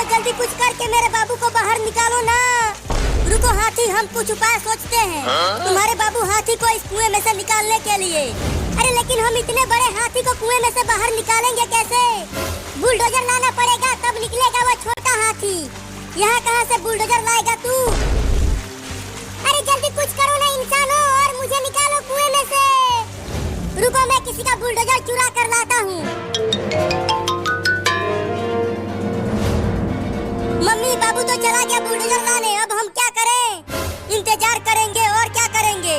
जल्दी कुछ करके मेरे बाबू को बाहर निकालो ना। रुको हाथी, हम कुछ उपाय सोचते हैं तुम्हारे बाबू हाथी को इस कुएं में से निकालने के लिए। अरे लेकिन हम इतने बड़े हाथी को कुएं में से बाहर निकालेंगे कैसे? बुलडोजर लाना पड़ेगा तब निकलेगा वो छोटा हाथी। यहाँ कहाँ से बुलडोजर लाएगा तू? अरे जल्दी कुछ करो ना इंसानों और मुझे निकालो कुएं में से। रुको मैं किसी का बुलडोजर चुरा कर लाता हूँ। मम्मी बाबू तो चला गया बुलडोजर लाने, अब हम क्या करें? इंतजार करेंगे और क्या करेंगे?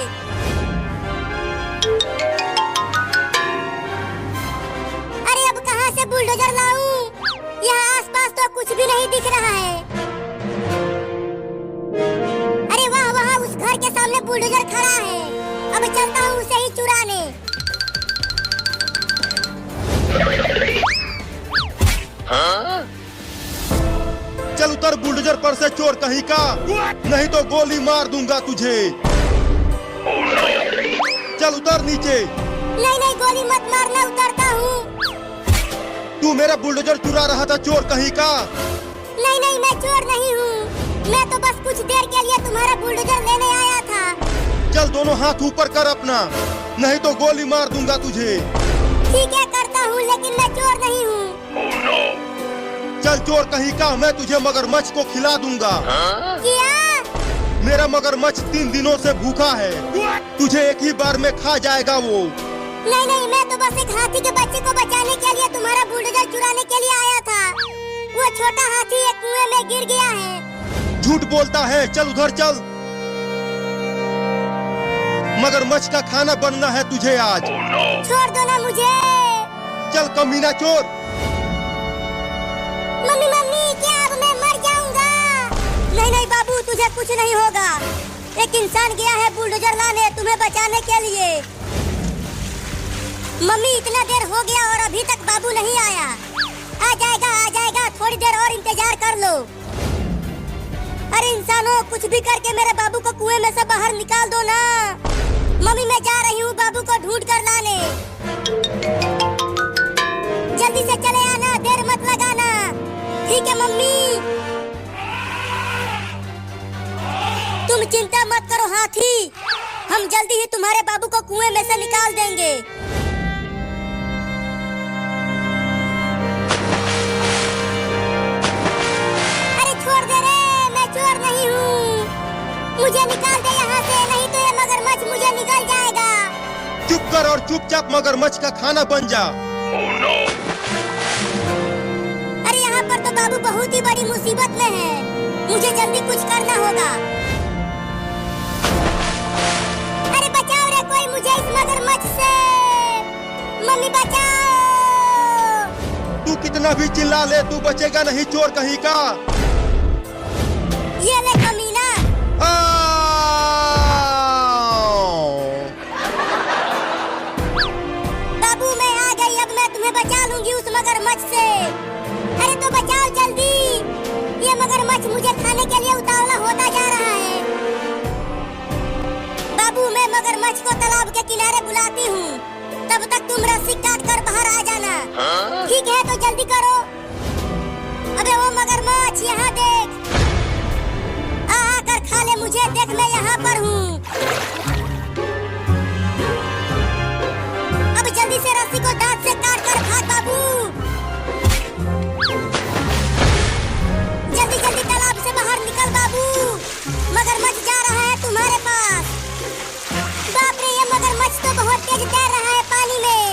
अरे अब कहाँ से बुलडोजर लाऊं? यहाँ आसपास तो कुछ भी नहीं दिख रहा है। अरे वाह वहाँ उस घर के सामने बुलडोजर खड़ा है। अब चलता हूँ उसे ही चुराने। चल उतर बुलडोजर पर से चोर कहीं का, नहीं तो गोली मार दूंगा तुझे। चल उतर नीचे। नहीं नहीं गोली मत मारना, उतरता हूँ। तू मेरा बुलडोजर चुरा रहा था चोर कहीं का। नहीं नहीं मैं चोर नहीं हूँ, मैं तो बस कुछ देर के लिए तुम्हारा बुलडोजर लेने आया था। चल दोनों हाथ ऊपर कर अपना, नहीं तो गोली मार दूंगा तुझे। ठीक है करता हूँ, लेकिन मैं चोर नहीं हूँ। चल चोर कहीं का, मैं तुझे मगरमच्छ को खिला दूंगा। क्या? मेरा मगरमच्छ 3 दिनों से भूखा है, तुझे एक ही बार में खा जाएगा वो। नहीं नहीं मैं तो बस एक हाथी के बच्चे को बचाने के लिए तुम्हारा बुलडोजर चुराने के लिए आया था। वो छोटा हाथी एक कुएं में गिर गया है। झूठ बोलता है, चल उधर चल। मगरमच्छ का खाना बनना है तुझे आज। छोड़ दो ना मुझे। चल कमीना चोर। मम्मी मम्मी क्या अब मैं मर जाऊंगा? नहीं नहीं बाबू तुझे कुछ नहीं होगा। एक इंसान गया है बुलडोजर लाने तुम्हें बचाने के लिए। मम्मी इतना देर हो गया और अभी तक बाबू नहीं आया। आ जाएगा, थोड़ी देर और इंतजार कर लो। अरे इंसानों कुछ भी करके मेरे बाबू को कुएं में से बाहर निकाल दो ना। मम्मी मैं जा रही हूँ बाबू को ढूंढ कर लाने। जल्दी से चले आना, देर मत लगाना। ठीक है मम्मी। तुम चिंता मत करो हाथी, हम जल्दी ही तुम्हारे बाबू को कुएं में से निकाल देंगे। अरे छोड़ दे रे, मैं चोर नहीं हूँ। मुझे निकाल दे यहाँ से, नहीं तो ये मगरमच्छ मुझे निकल जाएगा। चुप कर और चुपचाप मगरमच्छ का खाना बन जा। अरे यहाँ पर तो बाबू बहुत ही बड़ी मुसीबत में है, मुझे जल्दी कुछ करना होगा। अरे बचाओ रे कोई मुझे इस मगरमच्छ से। मम्मी बचाओ। तू कितना भी चिल्ला ले तू बचेगा नहीं चोर कहीं का। ये ले कमीना। बाबू मैं आ गई, अब मैं तुम्हें बचा लूंगी उस मगरमच्छ से। अरे तो बचाओ जल्दी, ये मगरमच्छ मुझे खाने के लिए उतावला होता जा रहा है। बाबू मैं मगरमच्छ को तालाब के किनारे बुलाती हूँ, तब तक तुम रस्सी काट कर बाहर आ जाना। ठीक है तो जल्दी करो। अबे वो मगरमच्छ यहाँ देख, आकर खा ले मुझे, देख मैं यहाँ पर हूँ। अब जल्दी से रस्सी को दांत से काट कर भाग बाबू। जल्दी जल्दी तालाब से बाहर निकल बाबू, मगरमच्छ जा रहा है तुम्हारे पास। बाप रे ये मगरमच्छ तो बहुत तेज तैर रहा है पानी में,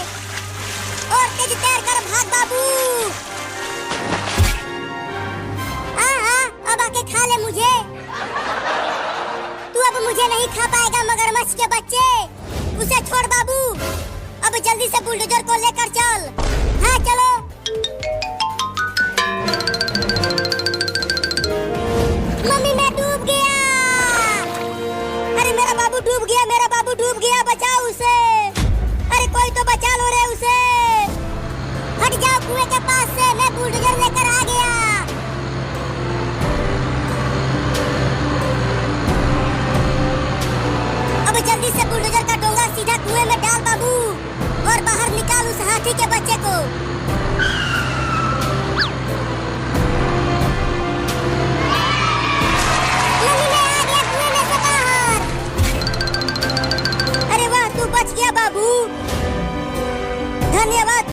और तेज तैर कर भाग बाबू। अब आके खा ले मुझे। तू अब मुझे नहीं खा पाएगा मगरमच्छ के बच्चे, उसे छोड़ बाबू। अब जल्दी से बुलडोजर को लेकर चल। हाँ चलो। मम्मी मैं डूब गया। अरे मेरा बाबू डूब गया, मेरा बाबू डूब गया, बचाओ उसे। अरे कोई तो बचा लो रे उसे। हट जाओ कुएं के पास से, मैं बुलडोजर लेकर आ गया। अब जल्दी से बुलडोजर का डोंगा सीधा कुएं में डाल बाबू, और बाहर निकाल उस हाथी के बच्चे को। धन्यवाद।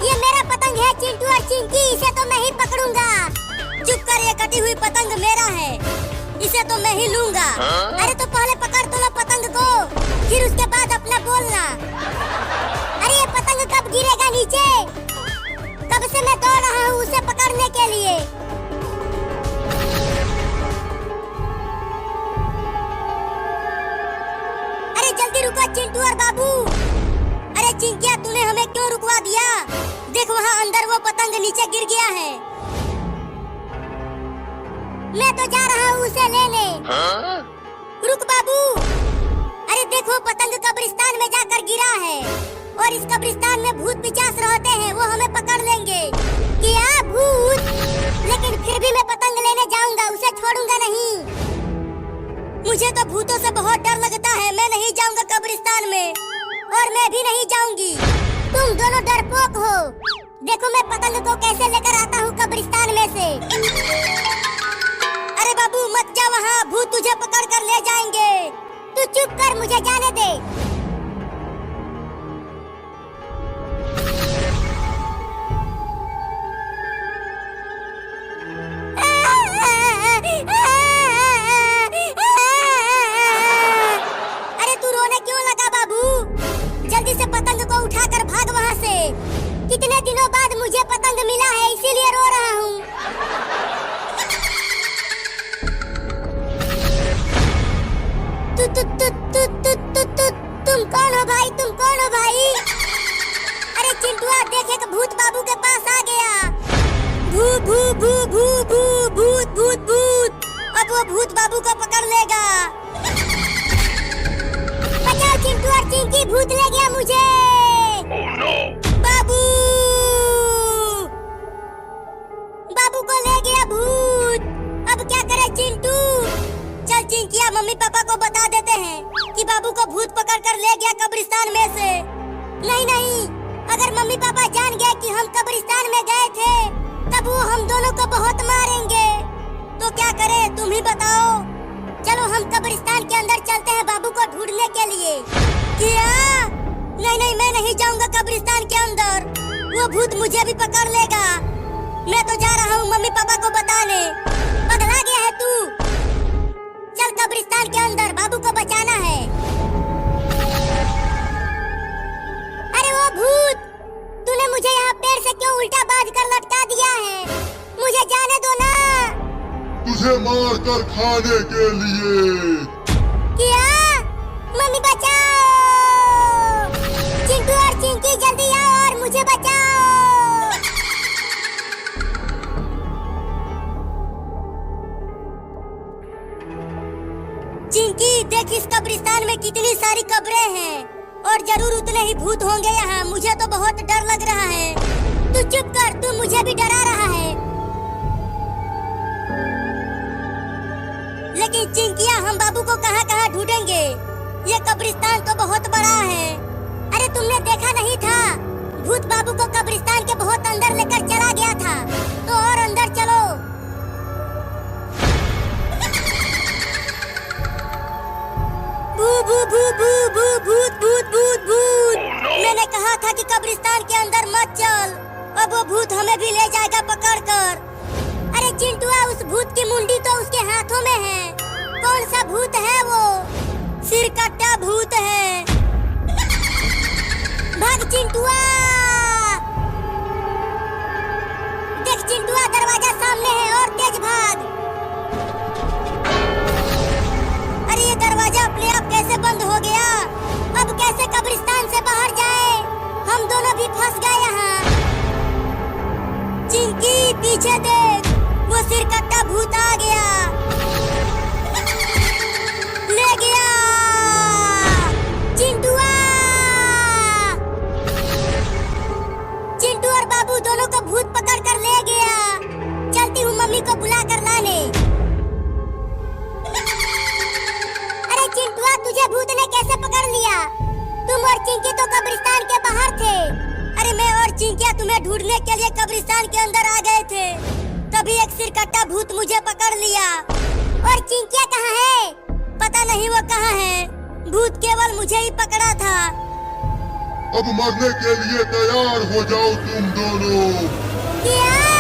ये मेरा पतंग है चिंटू और चिंकी, इसे तो मैं ही पकड़ूंगा। चुप कर, ये कटी हुई पतंग मेरा है, इसे तो मैं ही लूंगा। अरे तो पहले पकड़ तो लो पतंग को, फिर उसके बाद अपना बोलना। अरे ये पतंग कब गिरेगा नीचे? कब से मैं दौड़ रहा हूँ उसे पकड़ने के लिए। अरे जल्दी रुको चिंटू और बाबू। अरे चिंकिया, तूने हमें क्यों रुकवा दिया? देख वहाँ अंदर वो पतंग नीचे गिर गया है। मैं तो जा रहा हूँ उसे लेने। रुक बाबू। अरे देखो पतंग कब्रिस्तान में जाकर गिरा है, और इस कब्रिस्तान में भूत पिचास रहते हैं, वो हमें पकड़ लेंगे। क्या भूत? लेकिन फिर भी मैं पतंग लेने जाऊंगा, उसे छोड़ूंगा नहीं। मुझे तो भूतों से बहुत डर लगता है, मैं नहीं जाऊंगा कब्रिस्तान में, और मैं भी नहीं जाऊंगी। तुम दोनों डरपोक हो। देखो मैं पतंग को कैसे लेकर आता हूँ कब्रिस्तान में से। अरे बाबू मत जा वहाँ, भूत तुझे पकड़ कर ले जाएंगे। तू चुप कर, मुझे जाने दे। अरे तू रोने क्यों लगा बाबू? जल्दी से पतंग को उठाकर भाग वहाँ से। कितने दिनों बाद मुझे पतंग मिला है, इसीलिए रो रहा हूँ। तुम कौन हो भाई? तुम कौन हो भाई? अरे चिंटुआ देख, एक भूत बाबू के पास आ गया। भू भू भू भू भू भूत भूत भूत। अब वो भूत बाबू को पकड़ लेगा। बचाओ चिंटू और चिंकी, भूत ले गया मुझे। बाबू, बाबू को ले गया भूत। अब क्या करे चिंटू? चल चिंकिया, मम्मी पापा को बता देते हैं कि बाबू को भूत पकड़ कर ले गया कब्रिस्तान में से। नहीं नहीं, अगर मम्मी पापा जान गए कि हम कब्रिस्तान में गए थे, तब वो हम दोनों को बहुत मारेंगे। तो क्या करें, तुम ही बताओ। चलो हम कब्रिस्तान के अंदर चलते हैं बाबू को ढूंढने के लिए। क्या? नहीं नहीं, मैं नहीं जाऊंगा कब्रिस्तान के अंदर, वो भूत मुझे भी पकड़ लेगा। मैं तो जा रहा हूँ मम्मी पापा को बताने। पगला गया है तू? चल कब्रिस्तान के अंदर, बाबू को बचाना है। अरे वो भूत, तूने मुझे यहाँ पेड़ से क्यों उल्टा बांध कर लटका दिया है? मुझे जाने दो ना। तुझे मार कर खाने के लिए। क्या? मम्मी बचाओ! चिंटू और चिंकी जल्दी आओ और मुझे बचाओ। चिंकी देख, इस कब्रिस्तान में कितनी सारी कब्रें हैं, और जरूर उतने ही भूत होंगे यहाँ। मुझे तो बहुत डर लग रहा है। तू चुप कर, तू मुझे भी डरा रहा है। लेकिन चिंकिया, हम बाबू को कहाँ कहाँ ढूंढेंगे? ये कब्रिस्तान तो बहुत बड़ा है। अरे तुमने देखा नहीं था, भूत बाबू को कब्रिस्तान के बहुत अंदर लेकर चला गया था। तो और अंदर चलो। भू भू भू भू भू भूत भूत भूत भूत। मैंने कहा था कि कब्रिस्तान के अंदर मत चल, अब वो भूत हमें भी ले जाएगा पकड़ कर। अरे चिंटुआ, उस भूत की मुंडी तो उसके हाथों में है। कौन सा भूत है वो? सिरकट्टा भूत है। भाग चिंटुआ। देख चिंटुआ, दरवाजा सामने है, और तेज भाग। अरे ये दरवाजा अपने आप कैसे बंद हो गया? अब कैसे कब्रिस्तान से बाहर जाए? हम दोनों भी फंस गए यहाँ। चिंकी पीछे देख, वो सिरकट्टा भूत आ गया। ले गया चिंटुआ। चिंटू और बाबू दोनों को भूत पकड़ कर ले गया। चलती हूँ मम्मी को बुला कर लाने। अरे चिंटुआ, तुझे भूत ने कैसे पकड़ लिया? तुम और चिंकी तो कब्रिस्तान के बाहर थे। चिंकिया तुम्हें ढूंढने के लिए कब्रिस्तान के अंदर आ गए थे, तभी एक सिरकट्टा भूत मुझे पकड़ लिया। और चिंकिया कहाँ है? पता नहीं वो कहाँ है, भूत केवल मुझे ही पकड़ा था। अब मरने के लिए तैयार हो जाओ तुम दोनों। क्या?